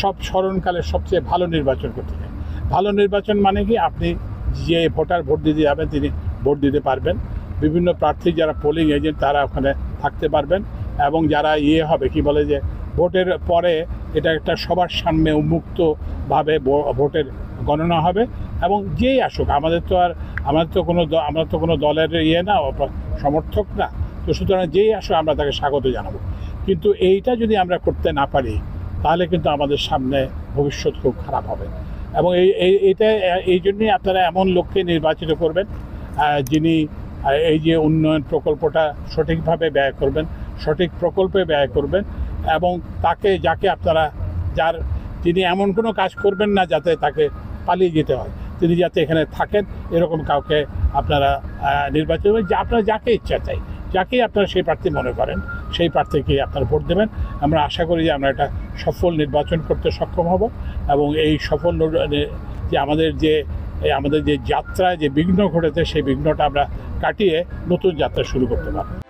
সব স্মরণকালে সবচেয়ে ভালো নির্বাচন করতে চাই। ভালো নির্বাচন মানে কি, আপনি যে ভোটার ভোট দিতে যাবেন তিনি ভোট দিতে পারবেন, বিভিন্ন প্রার্থী যারা পোলিং এজেন্ট তারা ওখানে থাকতে পারবেন, এবং যারা হবে কি বলে যে ভোটের পরে এটা একটা সবার সামনে উন্মুক্তভাবে ভোটের গণনা হবে, এবং যেই আসুক, আমরা তো কোনো দলের না, সমর্থক না, তো সুতরাং যেই আসুক আমরা তাকে স্বাগত জানাবো। কিন্তু এইটা যদি আমরা করতে না পারি তাহলে কিন্তু আমাদের সামনে ভবিষ্যৎ খুব খারাপ হবে। এবং এই জন্যই আপনারা এমন লোককে নির্বাচিত করবেন যিনি এই যে উন্নয়ন প্রকল্পটা সঠিকভাবে ব্যয় করবেন, সঠিক প্রকল্পে ব্যয় করবেন, এবং যাকে আপনারা তিনি এমন কোনো কাজ করবেন না যাতে তাকে পালিয়ে যেতে হয়, তিনি যাতে এখানে থাকেন, এরকম কাউকে আপনারা নির্বাচিত করবেন। আপনারা যাকে ইচ্ছা চাই, যাকেই আপনারা সেই প্রার্থী মনে করেন সেই প্রার্থীকে আপনারা ভোট দেবেন। আমরা আশা করি যে আমরা একটা সফল নির্বাচন করতে সক্ষম হব, এবং এই সফল যে আমাদের যে যাত্রায় যে বিঘ্ন ঘটেছে সেই বিঘ্নটা আমরা কাটিয়ে নতুন যাত্রা শুরু করতে পারব।